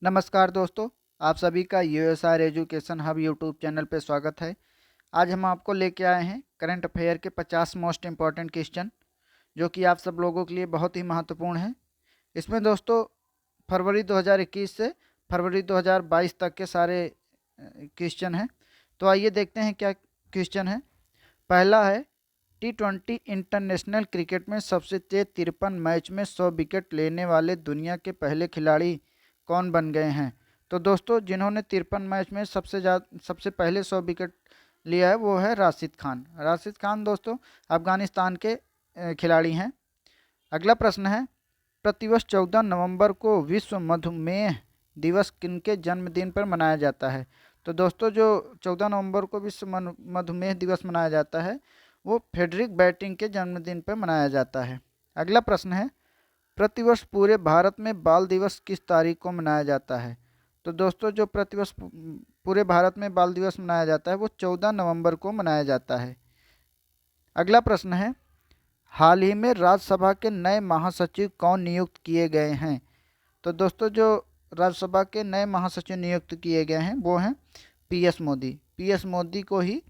नमस्कार दोस्तों, आप सभी का USR education hub YouTube channel पे स्वागत है। आज हम आपको लेके आए हैं करंट अफेयर के 50 मोस्ट इम्पॉर्टेंट क्वेश्चन, जो कि आप सब लोगों के लिए बहुत ही महत्वपूर्ण है। इसमें दोस्तों फरवरी 2021 से फरवरी 2022 तक के सारे क्वेश्चन हैं। तो आइए देखते हैं क्या क्वेश्चन है। पहला है, T20 इंटरनेशनल क्रिकेट में सबसे तेज 53 मैच में 100 विकेट लेने वाले दुनिया के पहले खिलाड़ी कौन बन गए हैं। तो दोस्तों जिन्होंने 53 मैच में सबसे पहले 100 विकेट लिया है वो है राशिद खान। राशिद खान दोस्तों अफगानिस्तान के खिलाड़ी हैं। अगला प्रश्न है, प्रतिवर्ष 14 नवंबर को विश्व मधुमेह दिवस किनके जन्मदिन पर मनाया जाता है। तो दोस्तों जो 14 नवंबर को विश्व मधुमेह दिवस मनाया जाता है वो फ्रेडरिक बैटिंग के जन्मदिन पर मनाया जाता है। अगला प्रश्न है, प्रतिवर्ष पूरे भारत में बाल दिवस किस तारीख को मनाया जाता है। तो दोस्तों जो प्रतिवर्ष पूरे भारत में बाल दिवस मनाया जाता है वो 14 नवंबर को मनाया जाता है। अगला प्रश्न है, हाल ही में राज्यसभा के नए महासचिव कौन नियुक्त किए गए हैं। तो दोस्तों जो राज्यसभा के नए महासचिव नियुक्त किए गए हैं वो हैं पीएस मोदी। पीएस मोदी को ही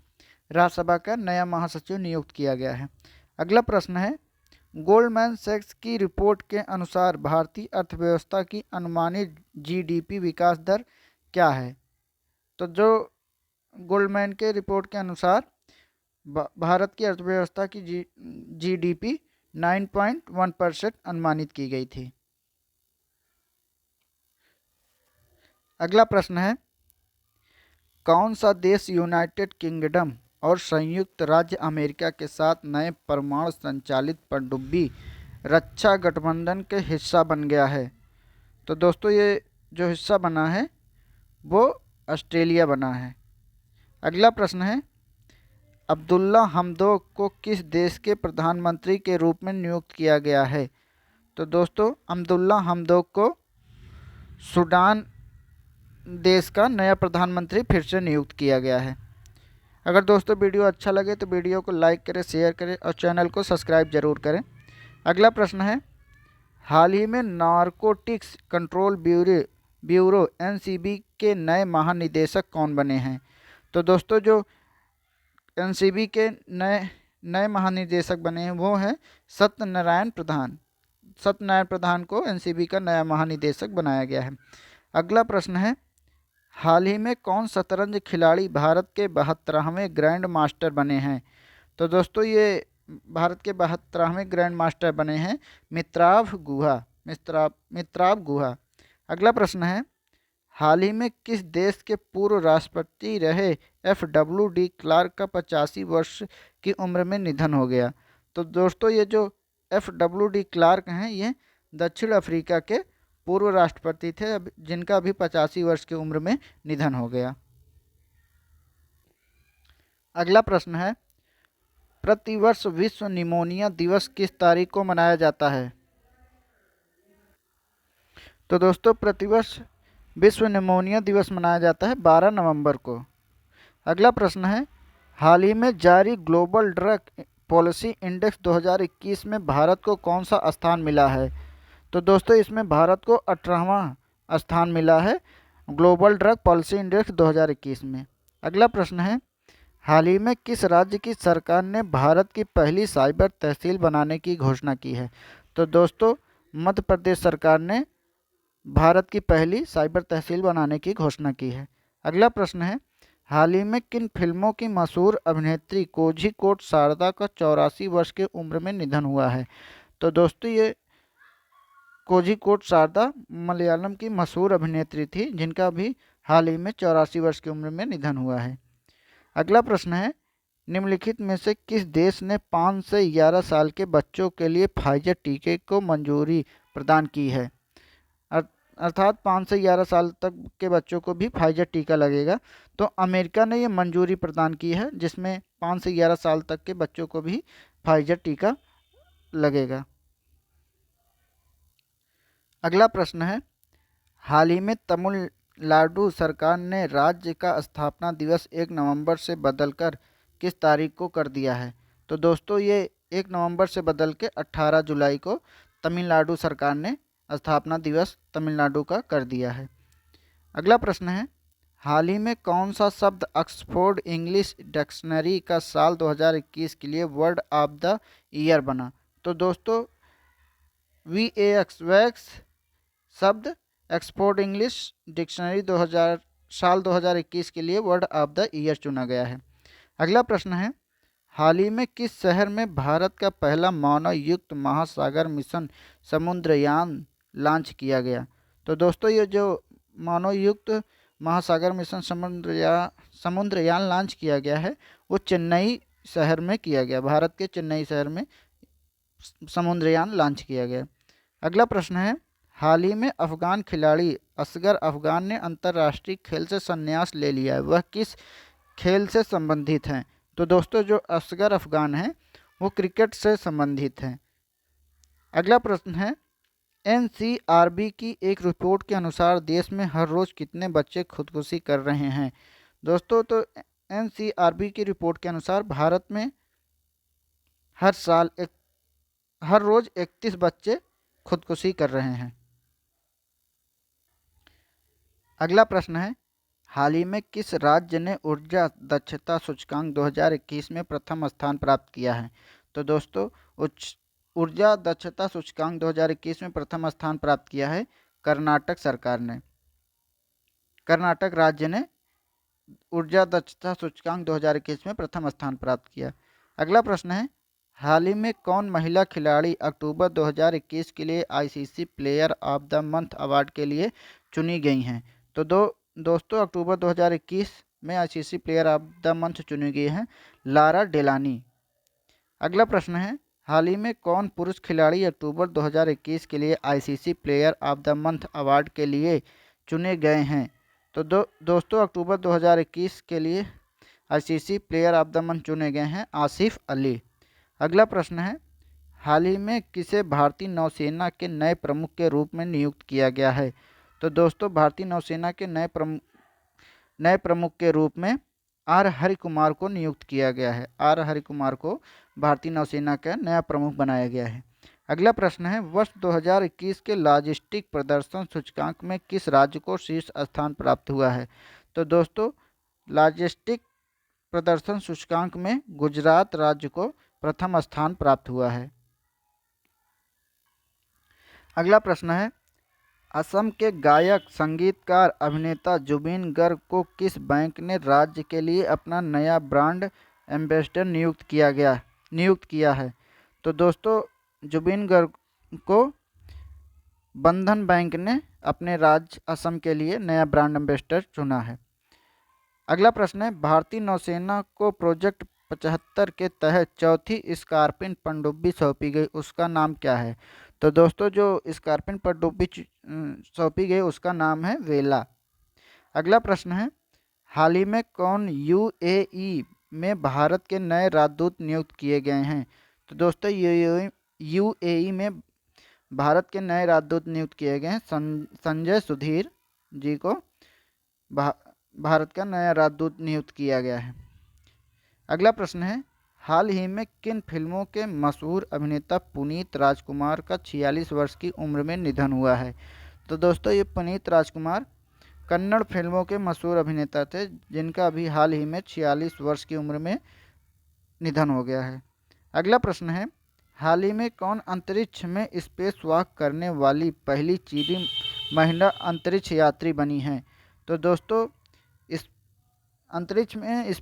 राज्यसभा का नया महासचिव नियुक्त किया गया है। अगला प्रश्न है, गोल्डमैन सैक्स की रिपोर्ट के अनुसार भारतीय अर्थव्यवस्था की अनुमानित जीडीपी विकास दर क्या है। तो जो गोल्डमैन के रिपोर्ट के अनुसार भारत की अर्थव्यवस्था की जीडीपी 9.1% अनुमानित की गई थी। अगला प्रश्न है, कौन सा देश यूनाइटेड किंगडम और संयुक्त राज्य अमेरिका के साथ नए परमाणु संचालित पनडुब्बी रक्षा गठबंधन के हिस्सा बन गया है। तो दोस्तों ये जो हिस्सा बना है वो ऑस्ट्रेलिया बना है। अगला प्रश्न है, अब्दुल्ला हमदोक को किस देश के प्रधानमंत्री के रूप में नियुक्त किया गया है। तो दोस्तों अब्दुल्ला हमदोक को सूडान देश का नया प्रधानमंत्री फिर से नियुक्त किया गया है। अगर दोस्तों वीडियो अच्छा लगे तो वीडियो को लाइक करें, शेयर करें और चैनल को सब्सक्राइब जरूर करें। अगला प्रश्न है, हाल ही में नारकोटिक्स कंट्रोल ब्यूरो एनसीबी के नए महानिदेशक कौन बने हैं। तो दोस्तों जो एनसीबी के नए नए महानिदेशक बने हैं वो हैं सत्यनारायण प्रधान। सत्यनारायण प्रधान को एनसीबी का नया महानिदेशक बनाया गया है। अगला प्रश्न है, हाल ही में कौन शतरंज खिलाड़ी भारत के 72वें ग्रैंड मास्टर बने हैं। तो दोस्तों ये भारत के 72वें ग्रैंड मास्टर बने हैं मित्राव गुहा। अगला प्रश्न है, हाल ही में किस देश के पूर्व राष्ट्रपति रहे FWD क्लार्क का 85 वर्ष की उम्र में निधन हो गया। तो दोस्तों ये जो FWD क्लार्क हैं ये दक्षिण अफ्रीका के पूर्व राष्ट्रपति थे जिनका अभी 85 वर्ष की उम्र में निधन हो गया। अगला प्रश्न है, प्रतिवर्ष विश्व निमोनिया दिवस किस तारीख को मनाया जाता है। तो दोस्तों प्रतिवर्ष विश्व निमोनिया दिवस मनाया जाता है 12 नवंबर को। अगला प्रश्न है, हाल ही में जारी ग्लोबल ड्रग पॉलिसी इंडेक्स 2021 में भारत को कौन सा स्थान मिला है। तो दोस्तों इसमें भारत को 18वां स्थान मिला है ग्लोबल ड्रग पॉलिसी इंडेक्स 2021 में। अगला प्रश्न है, हाल ही में किस राज्य की सरकार ने भारत की पहली साइबर तहसील बनाने की घोषणा की है। तो दोस्तों मध्य प्रदेश सरकार ने भारत की पहली साइबर तहसील बनाने की घोषणा की है। अगला प्रश्न है, हाल ही में किन फिल्मों की मशहूर अभिनेत्री कोझिकोड शारदा का 84 वर्ष की उम्र में निधन हुआ है। तो दोस्तों ये कोझिकोड शारदा मलयालम की मशहूर अभिनेत्री थी जिनका भी हाल ही में 84 वर्ष की उम्र में निधन हुआ है। अगला प्रश्न है, निम्नलिखित में से किस देश ने 5 से 11 साल के बच्चों के लिए फाइजर टीके को मंजूरी प्रदान की है। अर्थात 5 से 11 साल तक के बच्चों को भी फाइजर टीका लगेगा। तो अमेरिका ने ये मंजूरी प्रदान की है जिसमें 5 से 11 साल तक के बच्चों को भी फाइजर टीका लगेगा। अगला प्रश्न है, हाल ही में तमिलनाडु सरकार ने राज्य का स्थापना दिवस 1 नवंबर से बदलकर किस तारीख को कर दिया है। तो दोस्तों ये 1 नवंबर से बदल के 18 जुलाई को तमिलनाडु सरकार ने स्थापना दिवस तमिलनाडु का कर दिया है। अगला प्रश्न है, हाल ही में कौन सा शब्द ऑक्सफोर्ड इंग्लिश डिक्शनरी का साल 2021 के लिए वर्ड ऑफ द ईयर बना? तो दोस्तों वैक्स शब्द ऑक्सफोर्ड इंग्लिश डिक्शनरी 2021 के लिए वर्ड ऑफ द ईयर चुना गया है। अगला प्रश्न है, हाल ही में किस शहर में भारत का पहला मानव युक्त महासागर मिशन समुद्रयान लॉन्च किया गया? तो दोस्तों ये जो मानव युक्त महासागर मिशन समुद्रयान लॉन्च किया गया है वो चेन्नई शहर में किया गया, भारत के चेन्नई शहर में समुद्रयान लॉन्च किया गया। अगला प्रश्न है, हाल ही में अफगान खिलाड़ी असगर अफगान ने अंतर्राष्ट्रीय खेल से संन्यास ले लिया है, वह किस खेल से संबंधित हैं? तो दोस्तों जो असगर अफगान हैं वो क्रिकेट से संबंधित हैं। अगला प्रश्न है, एनसीआरबी की एक रिपोर्ट के अनुसार देश में हर रोज़ कितने बच्चे खुदकुशी कर रहे हैं? दोस्तों तो एनसीआरबी की रिपोर्ट के अनुसार भारत में हर रोज़ 31 बच्चे खुदकुशी कर रहे हैं। अगला प्रश्न है, हाल ही में किस राज्य ने ऊर्जा दक्षता सूचकांक 2021 में प्रथम स्थान प्राप्त किया है? तो दोस्तों ऊर्जा दक्षता सूचकांक 2021 में प्रथम स्थान प्राप्त किया है कर्नाटक सरकार ने, कर्नाटक राज्य ने ऊर्जा दक्षता सूचकांक 2021 में प्रथम स्थान प्राप्त किया। अगला प्रश्न है, हाल ही में कौन महिला खिलाड़ी अक्टूबर 2021 के लिए ICC player of the month award के लिए चुनी गई हैं? तो दोस्तों अक्टूबर 2021 में ICC player of the month चुनी गई हैं लारा डेलानी। अगला प्रश्न है, हाल ही में कौन पुरुष खिलाड़ी अक्टूबर 2021 के लिए ICC player of the month award के लिए चुने गए हैं? तो दोस्तों अक्टूबर 2021 के लिए ICC player of the month चुने गए हैं आसिफ अली। अगला प्रश्न है, हाल ही में किसे भारतीय नौसेना के नए प्रमुख के रूप में नियुक्त किया गया है? तो दोस्तों भारतीय नौसेना के नए प्रमुख के रूप में आर हरिकुमार को नियुक्त किया गया है। आर हरिकुमार को भारतीय नौसेना का नया प्रमुख बनाया गया है। अगला प्रश्न है, वर्ष 2021 के लॉजिस्टिक प्रदर्शन सूचकांक में किस राज्य को शीर्ष स्थान प्राप्त हुआ है? तो दोस्तों लॉजिस्टिक प्रदर्शन सूचकांक में गुजरात राज्य को प्रथम स्थान प्राप्त हुआ है। अगला प्रश्न है, असम के गायक संगीतकार अभिनेता जुबिन गर्ग को किस बैंक ने राज्य के लिए अपना नया ब्रांड एम्बेसडर नियुक्त किया है? तो दोस्तों जुबिन गर्ग को बंधन बैंक ने अपने राज्य असम के लिए नया ब्रांड एम्बेसडर चुना है। अगला प्रश्न है, भारतीय नौसेना को प्रोजेक्ट 75 के तहत चौथी स्कॉर्पियन पनडुब्बी सौंपी गई, उसका नाम क्या है? तो दोस्तों जो स्कॉर्पियन पनडुब्बी सौंपी गई उसका नाम है वेला। अगला प्रश्न है, हाल ही में कौन यूएई में भारत के नए राजदूत नियुक्त किए गए हैं? तो दोस्तों यूएई में भारत के नए राजदूत नियुक्त किए गए हैं संजय सुधीर जी को भारत का नया राजदूत नियुक्त किया गया है। अगला प्रश्न है, हाल ही में किन फिल्मों के मशहूर अभिनेता पुनीत राजकुमार का 46 वर्ष की उम्र में निधन हुआ है? तो दोस्तों ये पुनीत राजकुमार कन्नड़ फिल्मों के मशहूर अभिनेता थे जिनका अभी हाल ही में 46 वर्ष की उम्र में निधन हो गया है। अगला प्रश्न है, हाल ही में कौन अंतरिक्ष में स्पेस वॉक करने वाली पहली चीनी महिला अंतरिक्ष यात्री बनी है? तो दोस्तों इस अंतरिक्ष में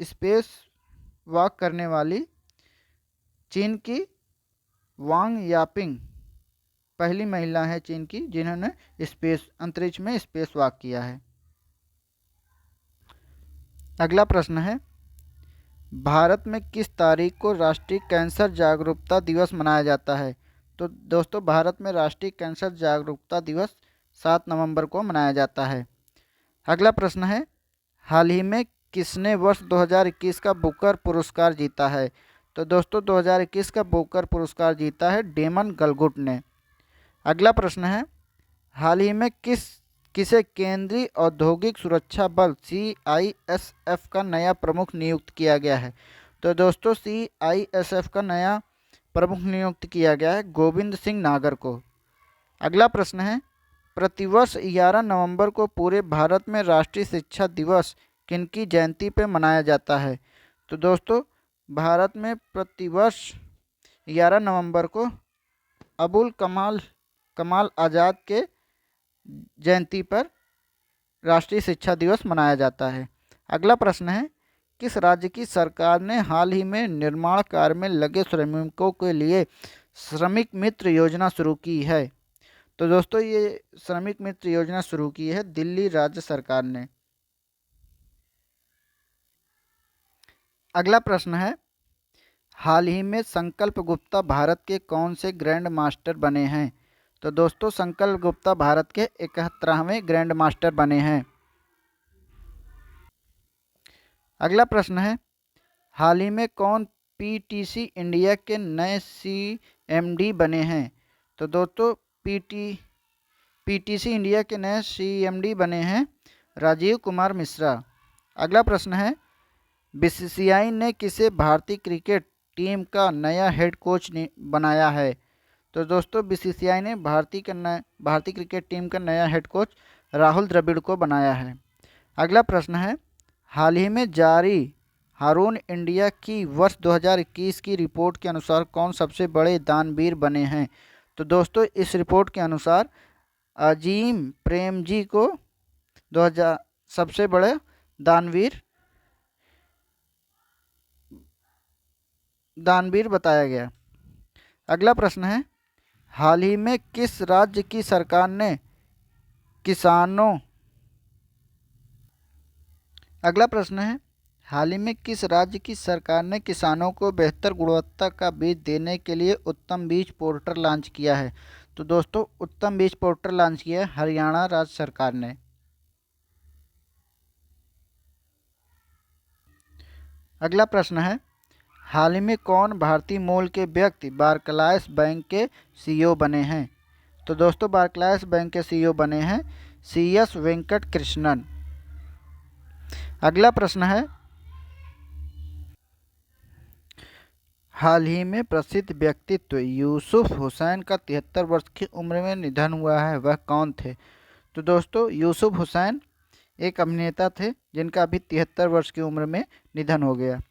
स्पेस वॉक करने वाली चीन की वांग यापिंग पहली महिला है चीन की जिन्होंने अंतरिक्ष में स्पेस वॉक किया है। अगला प्रश्न है, भारत में किस तारीख को राष्ट्रीय कैंसर जागरूकता दिवस मनाया जाता है? तो दोस्तों भारत में राष्ट्रीय कैंसर जागरूकता दिवस 7 नवंबर को मनाया जाता है। अगला प्रश्न है, हाल ही में किसने वर्ष 2021 का बुकर पुरस्कार जीता है? तो दोस्तों 2021 का बुकर पुरस्कार जीता है डेमन गलगुट ने। अगला प्रश्न है, हाल ही में किसे केंद्रीय औद्योगिक सुरक्षा बल CISF का नया प्रमुख नियुक्त किया गया है? तो दोस्तों CISF का नया प्रमुख नियुक्त किया गया है गोविंद सिंह नागर को। अगला प्रश्न है, प्रतिवर्ष 11 नवंबर को पूरे भारत में राष्ट्रीय शिक्षा दिवस किनकी जयंती पर मनाया जाता है? तो दोस्तों भारत में प्रतिवर्ष 11 नवंबर को अबुल कमाल आज़ाद के जयंती पर राष्ट्रीय शिक्षा दिवस मनाया जाता है। अगला प्रश्न है, किस राज्य की सरकार ने हाल ही में निर्माण कार्य में लगे श्रमिकों के लिए श्रमिक मित्र योजना शुरू की है? तो दोस्तों ये श्रमिक मित्र योजना शुरू की है दिल्ली राज्य सरकार ने। अगला प्रश्न है, हाल ही में संकल्प गुप्ता भारत के कौन से ग्रैंड मास्टर बने हैं? तो दोस्तों संकल्प गुप्ता भारत के 71वें ग्रैंड मास्टर बने हैं। अगला प्रश्न है, हाल ही में कौन पीटीसी इंडिया के नए सीएमडी बने हैं? तो दोस्तों पीटीसी इंडिया के नए सीएमडी बने हैं राजीव कुमार मिश्रा। अगला प्रश्न है, बीसीसीआई ने किसे भारतीय क्रिकेट टीम का नया हेड कोच बनाया है? तो दोस्तों बीसीसीआई ने भारतीय क्रिकेट टीम का नया हेड कोच राहुल द्रविड़ को बनाया है। अगला प्रश्न है, हाल ही में जारी हारून इंडिया की वर्ष 2021 की रिपोर्ट के अनुसार कौन सबसे बड़े दानवीर बने हैं? तो दोस्तों इस रिपोर्ट के अनुसार अजीम प्रेमजी को 2000 सबसे बड़े दानवीर बताया गया। अगला प्रश्न है, हाल ही में किस राज्य की सरकार ने किसानों को बेहतर गुणवत्ता का बीज देने के लिए उत्तम बीज पोर्टल लॉन्च किया है? तो दोस्तों उत्तम बीज पोर्टल लॉन्च किया है हरियाणा राज्य सरकार ने। अगला प्रश्न है, हाल ही में कौन भारतीय मूल के व्यक्ति बारक्लाइज बैंक के सीईओ बने हैं? तो दोस्तों बारक्लाइज बैंक के सीईओ बने हैं CS वेंकट कृष्णन। अगला प्रश्न है, हाल ही में प्रसिद्ध व्यक्तित्व यूसुफ हुसैन का 73 वर्ष की उम्र में निधन हुआ है, वह कौन थे? तो दोस्तों यूसुफ हुसैन एक अभिनेता थे जिनका अभी 73 वर्ष की उम्र में निधन हो गया।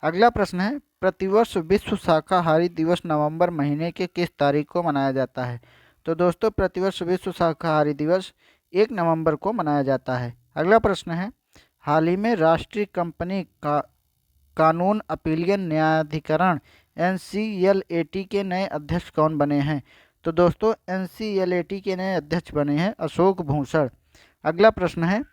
अगला प्रश्न है, प्रतिवर्ष विश्व शाकाहारी दिवस नवंबर महीने के किस तारीख को मनाया जाता है? तो दोस्तों प्रतिवर्ष विश्व शाकाहारी दिवस 1 नवंबर को मनाया जाता है। अगला प्रश्न है, हाल ही में राष्ट्रीय कंपनी कानून अपीलीय न्यायाधिकरण NCLAT के नए अध्यक्ष कौन बने हैं? तो दोस्तों NCLAT के नए अध्यक्ष बने हैं अशोक भूषण। अगला प्रश्न है,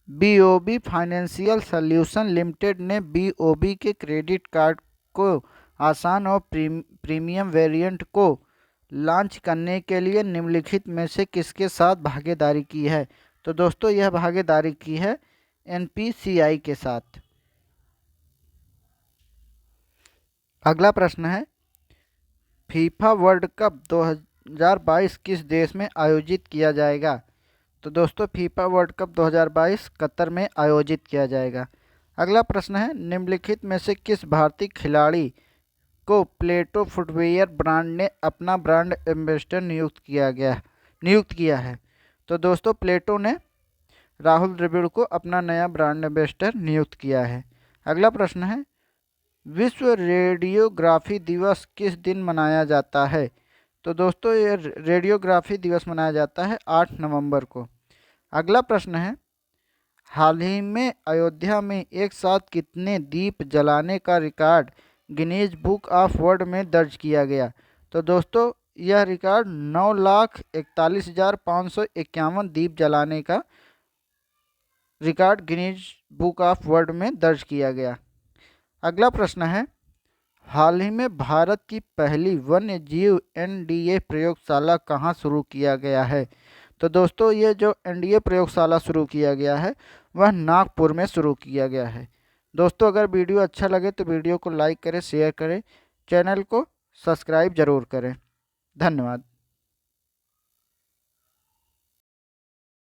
BOB फाइनेंशियल सॉल्यूशन लिमिटेड ने BOB के क्रेडिट कार्ड को आसान और प्रीमियम वेरिएंट को लॉन्च करने के लिए निम्नलिखित में से किसके साथ भागीदारी की है? तो दोस्तों यह भागीदारी की है NPCI के साथ। अगला प्रश्न है, फीफा वर्ल्ड कप 2022 किस देश में आयोजित किया जाएगा? तो दोस्तों फीफा वर्ल्ड कप 2022 कतर में आयोजित किया जाएगा। अगला प्रश्न है, निम्नलिखित में से किस भारतीय खिलाड़ी को प्लेटो फुटवियर ब्रांड ने अपना ब्रांड एम्बेसडर नियुक्त किया है? तो दोस्तों प्लेटो ने राहुल द्रविड़ को अपना नया ब्रांड एम्बेसडर नियुक्त किया है। अगला प्रश्न है, विश्व रेडियोग्राफी दिवस किस दिन मनाया जाता है? तो दोस्तों ये रेडियोग्राफी दिवस मनाया जाता है 8 नवंबर को। अगला प्रश्न है, हाल ही में अयोध्या में एक साथ कितने दीप जलाने का record Guinness book of world में दर्ज किया गया? तो दोस्तों यह रिकॉर्ड 9,41,551 दीप जलाने का record Guinness book of world में दर्ज किया गया। अगला प्रश्न है, हाल ही में भारत की पहली वन्य जीव NDA प्रयोगशाला कहाँ शुरू किया गया है? तो दोस्तों ये जो NDA प्रयोगशाला शुरू किया गया है वह नागपुर में शुरू किया गया है। दोस्तों अगर वीडियो अच्छा लगे तो वीडियो को लाइक करें, शेयर करें, चैनल को सब्सक्राइब जरूर करें। धन्यवाद।